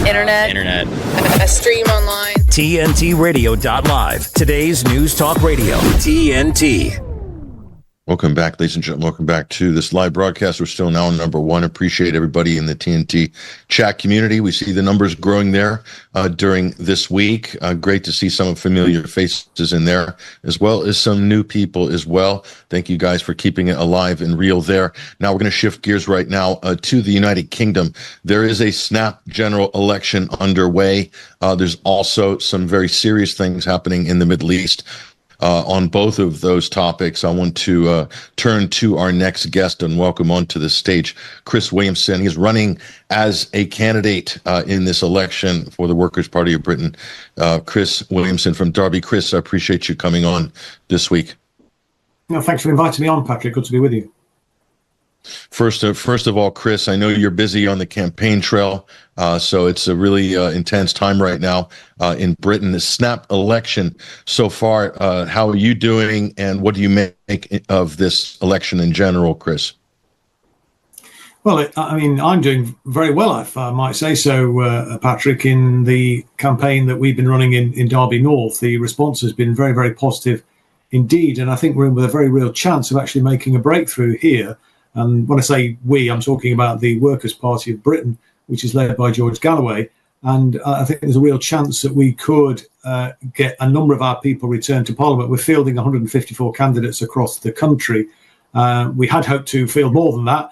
Internet. A stream online. TNTRadio.live. Today's News Talk Radio. TNT. Welcome back, ladies and gentlemen. Welcome back to this live broadcast. We're still now number one. Appreciate everybody in the TNT chat community. We see the numbers growing there during this week. Great to see some familiar faces in there, as well as some new people as well. Thank you guys for keeping it alive and real there. Now we're going to shift gears right now to the United Kingdom. There is a snap general election underway. There's also some very serious things happening in the Middle East. On both of those topics, I want to turn to our next guest and welcome onto the stage Chris Williamson. He's running as a candidate in this election for the Workers' Party of Britain. Chris Williamson from Derby. Chris, I appreciate you coming on this week. No, thanks for inviting me on, Patrick. Good to be with you. First of all, Chris, I know you're busy on the campaign trail, so it's a really intense time right now in Britain. The snap election so far, how are you doing, and what do you make of this election in general, Chris? Well, I'm doing very well, if I might say so, Patrick. In the campaign that we've been running in Derby North, the response has been very, very positive indeed, and I think we're in with a very real chance of actually making a breakthrough here. And when I say we, I'm talking about the Workers' Party of Britain, which is led by George Galloway. And I think there's a real chance that we could get a number of our people returned to Parliament. We're fielding 154 candidates across the country. We had hoped to field more than that.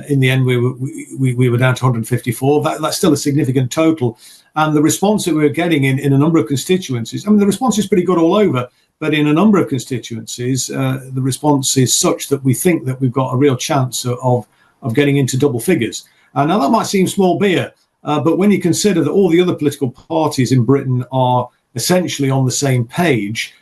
In the end, we were down to 154. That's still a significant total. And the response that we were getting in a number of constituencies, the response is pretty good all over. But in a number of constituencies, the response is such that we think that we've got a real chance of getting into double figures. Now, that might seem small beer, but when you consider that all the other political parties in Britain are essentially on the same page,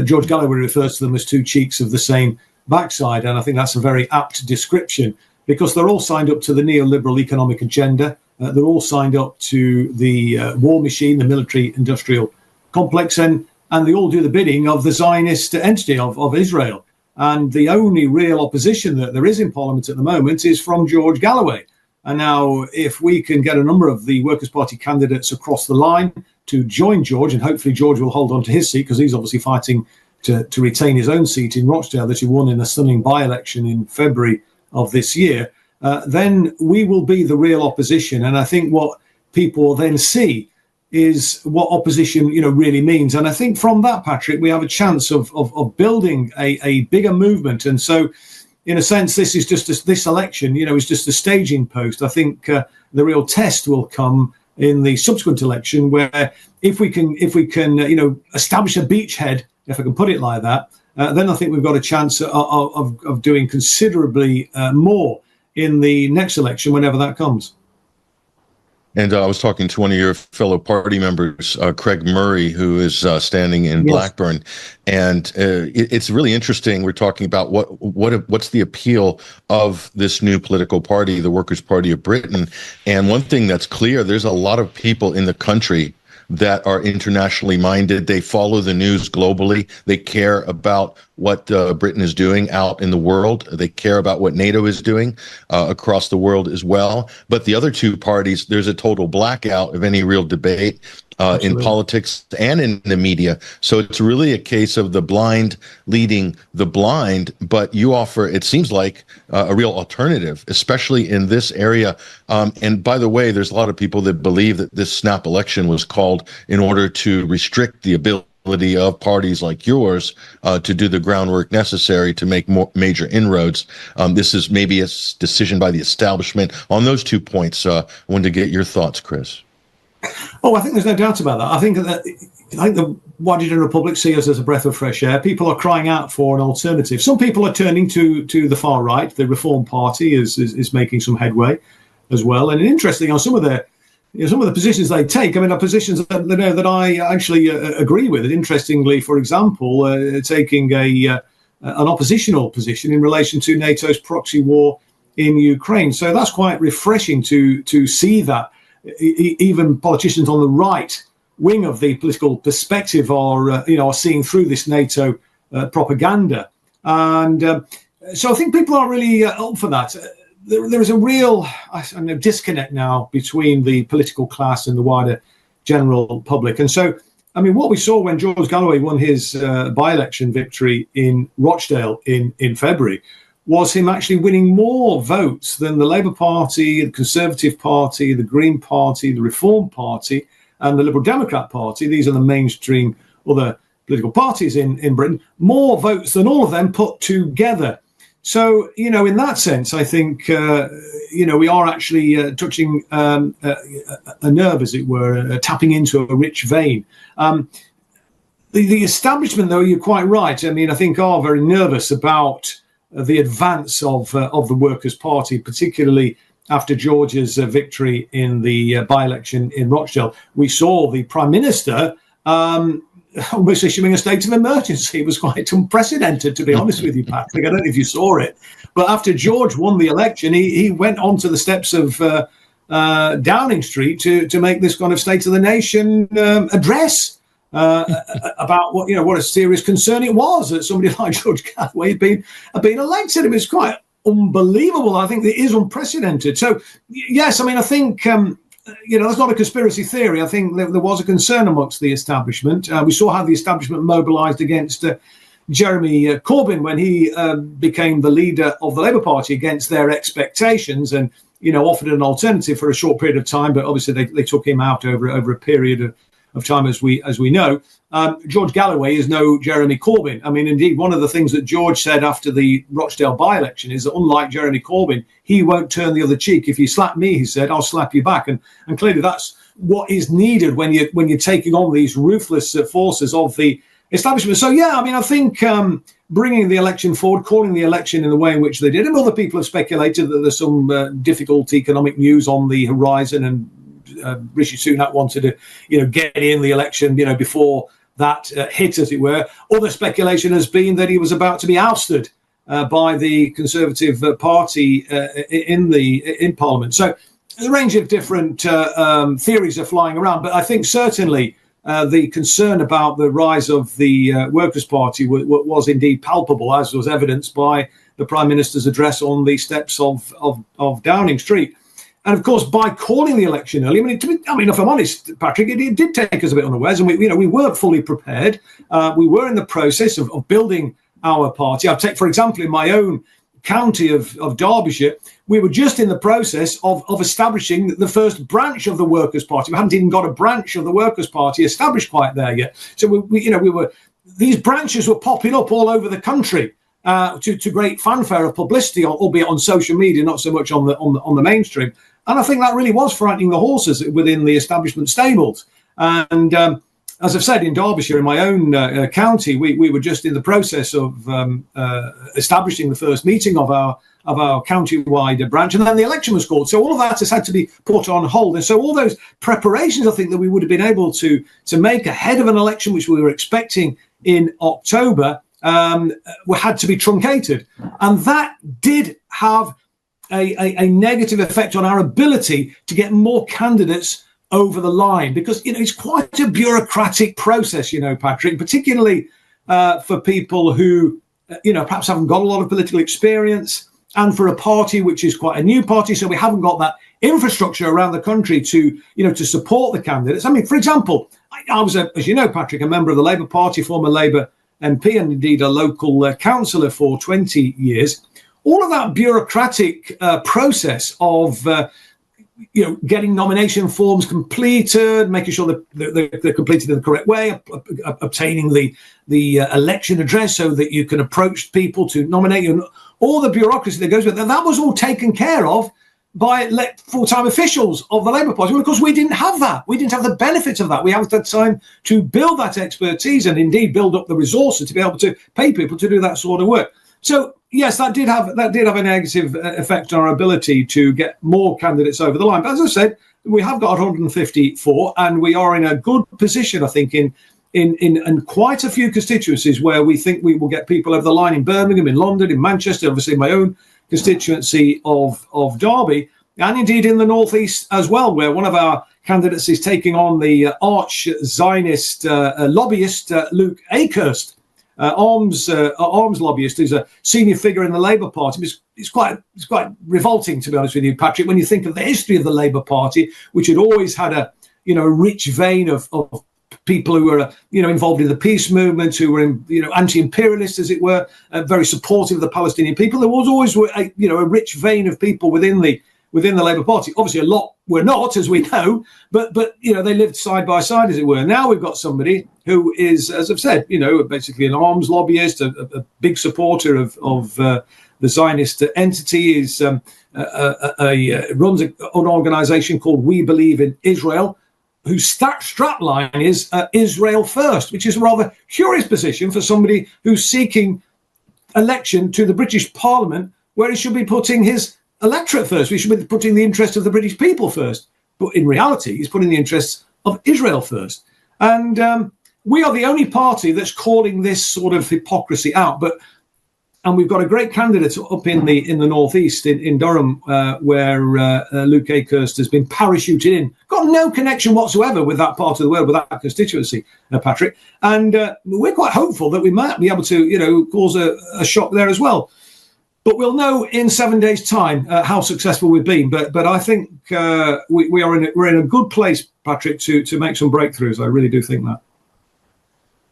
George Galloway refers to them as two cheeks of the same backside. And I think that's a very apt description because they're all signed up to the neoliberal economic agenda. They're all signed up to the war machine, the military-industrial complex, and they all do the bidding of the Zionist entity of Israel. And the only real opposition that there is in Parliament at the moment is from George Galloway. And now, if we can get a number of the Workers' Party candidates across the line to join George, and hopefully George will hold on to his seat because he's obviously fighting to retain his own seat in Rochdale that he won in a stunning by-election in February of this year, then we will be the real opposition. And I think what people then see is what opposition, really means. And I think from that, Patrick, we have a chance of building a bigger movement. And so, in a sense, this is just this election, is just a staging post. I think the real test will come in the subsequent election, where if we can, establish a beachhead, if I can put it like that, then I think we've got a chance of doing considerably more in the next election, whenever that comes. And I was talking to one of your fellow party members, Craig Murray, who is standing in Blackburn, and it's really interesting. We're talking about what's the appeal of this new political party, the Workers' Party of Britain. And one thing that's clear: there's a lot of people in the country that are internationally minded. They follow the news globally. They care about what Britain is doing out in the world. They care about what NATO is doing across the world as well. But the other two parties, there's a total blackout of any real debate in politics and in the media. So it's really a case of the blind leading the blind. But you offer, it seems like, a real alternative, especially in this area. And by the way, there's a lot of people that believe that this snap election was called in order to restrict the ability of parties like yours to do the groundwork necessary to make more major inroads. This is maybe a decision by the establishment. On those 2 points, I wanted to get your thoughts, Chris. Oh, I think there's no doubt about that. I think the wider general public see us as a breath of fresh air. People are crying out for an alternative. Some people are turning to the far right. The Reform Party is making some headway as well. And interestingly, on some of the positions they take, are positions that I actually agree with. Interestingly, for example, taking an oppositional position in relation to NATO's proxy war in Ukraine. So that's quite refreshing to see that even politicians on the right wing of the political perspective are seeing through this NATO propaganda. And so I think people are really up for that. there is a real disconnect now between the political class and the wider general public. And so, I mean, what we saw when George Galloway won his by-election victory in Rochdale in February was him actually winning more votes than the Labour Party, the Conservative Party, the Green Party, the Reform Party, and the Liberal Democrat Party. These are the mainstream other political parties in Britain. More votes than all of them put together. So, in that sense, I think, we are actually touching a nerve, as it were, tapping into a rich vein. The establishment, though, you're quite right. I mean, I think are very nervous about the advance of the Workers' Party, particularly after George's victory in the by-election in Rochdale. We saw the Prime Minister almost issuing a state of emergency. It was quite unprecedented, to be honest with you, Patrick. I don't know if you saw it. But after George won the election, he went onto the steps of Downing Street to make this kind of State of the Nation address about what a serious concern it was that somebody like George Galloway had been elected. It was quite unbelievable. I think it is unprecedented. So, yes, I mean, I think... that's not a conspiracy theory. I think there was a concern amongst the establishment. We saw how the establishment mobilised against Jeremy Corbyn when he became the leader of the Labour Party against their expectations, and offered an alternative for a short period of time. But obviously they took him out over a period of time, as we know. George Galloway is no Jeremy Corbyn. I mean, indeed, one of the things that George said after the Rochdale by-election is that, unlike Jeremy Corbyn, he won't turn the other cheek. If you slap me, he said, I'll slap you back. And clearly that's what is needed when you're taking on these ruthless forces of the establishment. So, yeah, I mean, I think bringing the election forward, calling the election in the way in which they did, and other people have speculated that there's some difficult economic news on the horizon, and Rishi Sunak wanted to, get in the election, before that hit, as it were. Other speculation has been that he was about to be ousted by the Conservative Party in Parliament. So a range of different theories are flying around, but I think certainly the concern about the rise of the Workers' Party was indeed palpable, as was evidenced by the Prime Minister's address on the steps of Downing Street. And of course, by calling the election early, I mean, if I'm honest, Patrick, it did take us a bit unawares, and we weren't fully prepared. We were in the process of building our party. I'll take, for example, in my own county of Derbyshire, we were just in the process of establishing the first branch of the Workers' Party. We hadn't even got a branch of the Workers' Party established quite there yet. So these branches were popping up all over the country. To great fanfare of publicity, albeit on social media, not so much on the mainstream. And I think that really was frightening the horses within the establishment stables. And as I've said, in Derbyshire, in my own county, we were just in the process of establishing the first meeting of our county-wide branch, and then the election was called. So all of that has had to be put on hold. And so all those preparations, I think, that we would have been able to make ahead of an election, which we were expecting in October, had to be truncated. And that did have a negative effect on our ability to get more candidates over the line, because it's quite a bureaucratic process, Patrick, particularly for people who perhaps haven't got a lot of political experience, and for a party which is quite a new party, so we haven't got that infrastructure around the country to support the candidates. I mean, for example, I was, as you know, Patrick, a member of the Labour Party, former Labour MP, and indeed a local councillor for 20 years. All of that bureaucratic process of getting nomination forms completed, making sure that they're completed in the correct way, obtaining the election address so that you can approach people to nominate you, and all the bureaucracy that goes with it, that was all taken care of by full-time officials of the Labour Party. Well, of course, we didn't have that. We didn't have the benefits of that. We haven't had time to build that expertise and indeed build up the resources to be able to pay people to do that sort of work. So, yes, that did have a negative effect on our ability to get more candidates over the line. But as I said, we have got 154, and we are in a good position, I think, in quite a few constituencies where we think we will get people over the line, in Birmingham, in London, in Manchester, obviously my own constituency of Derby, and indeed in the northeast as well, where one of our candidates is taking on the arch Zionist lobbyist Luke Akehurst. arms lobbyist, who's a senior figure in the Labour Party. It's quite revolting, to be honest with you, Patrick, when you think of the history of the Labour Party, which had always had a rich vein of people who were involved in the peace movement, who were anti-imperialist, as it were, very supportive of the Palestinian people. There was always a rich vein of people within the Labour Party. Obviously, a lot were not, as we know, but they lived side by side, as it were. Now we've got somebody who is, as I've said, basically an arms lobbyist, a big supporter of the Zionist entity. Is runs an organisation called We Believe in Israel, whose strapline is Israel First, which is a rather curious position for somebody who's seeking election to the British Parliament, where he should be putting his electorate first. We should be putting the interests of the British people first. But in reality, he's putting the interests of Israel first. And we are the only party that's calling this sort of hypocrisy out. And we've got a great candidate up in the northeast in Durham, where Luke Akehurst has been parachuted in. Got no connection whatsoever with that part of the world, with that constituency, Patrick. And we're quite hopeful that we might be able to, cause a shock there as well. But we'll know in 7 days' time how successful we've been. But I think we're in a good place, Patrick, to make some breakthroughs. I really do think that.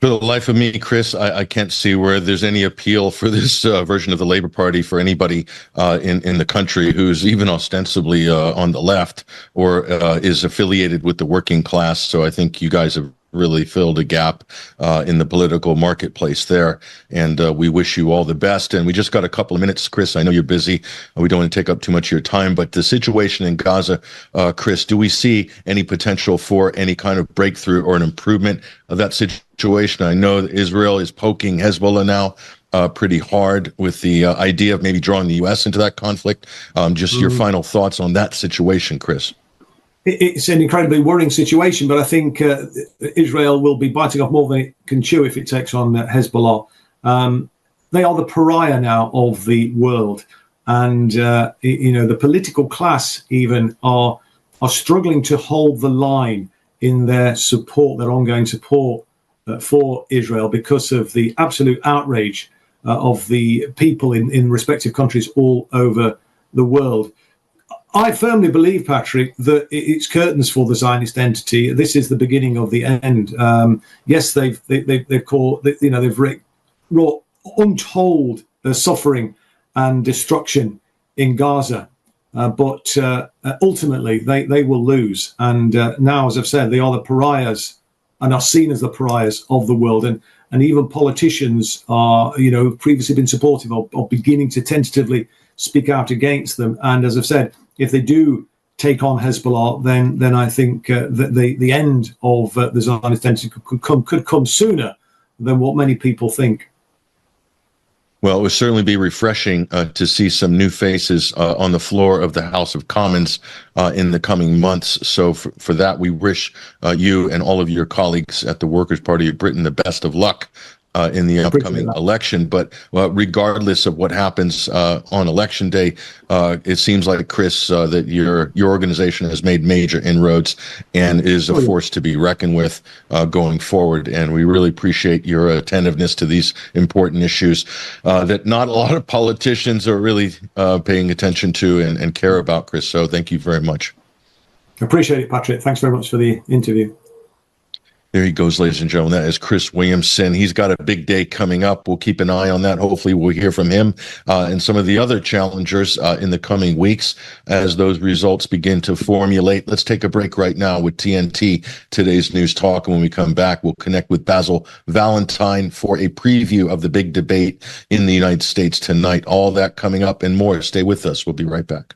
For the life of me, Chris, I can't see where there's any appeal for this version of the Labour Party for anybody in the country who's even ostensibly on the left or is affiliated with the working class. So I think you guys have really filled a gap in the political marketplace there. And we wish you all the best. And we just got a couple of minutes, Chris. I know you're busy. We don't want to take up too much of your time. But the situation in Gaza, Chris, do we see any potential for any kind of breakthrough or an improvement of that situation? I know that Israel is poking Hezbollah now pretty hard with the idea of maybe drawing the U.S. into that conflict. Just your final thoughts on that situation, Chris. It's an incredibly worrying situation, but I think Israel will be biting off more than it can chew if it takes on Hezbollah. They are the pariah now of the world, and the political class even are struggling to hold the line in their support, their ongoing support for Israel, because of the absolute outrage of the people in respective countries all over the world. I firmly believe, Patrick, that it's curtains for the Zionist entity. This is the beginning of the end. Yes, they've wrought untold suffering and destruction in Gaza, but ultimately they will lose. And now, as I've said, they are the pariahs and are seen as the pariahs of the world. And even politicians are, who've previously been supportive of beginning to tentatively speak out against them. And as I've said, if they do take on Hezbollah, then I think that the end of the Zionist entity could come sooner than what many people think. Well, it would certainly be refreshing to see some new faces on the floor of the House of Commons in the coming months. So for that, we wish you and all of your colleagues at the Workers' Party of Britain the best of luck in the upcoming election. But regardless of what happens on election day, it seems like, Chris, that your organization has made major inroads and is a force to be reckoned with going forward. And we really appreciate your attentiveness to these important issues that not a lot of politicians are really paying attention to and care about, Chris. So thank you very much. Appreciate it, Patrick. Thanks very much for the interview. There he goes, ladies and gentlemen. That is Chris Williamson. He's got a big day coming up. We'll keep an eye on that. Hopefully we'll hear from him and some of the other challengers in the coming weeks as those results begin to formulate. Let's take a break right now with TNT, today's News Talk. And when we come back, we'll connect with Basil Valentine for a preview of the big debate in the United States tonight. All that coming up and more. Stay with us. We'll be right back.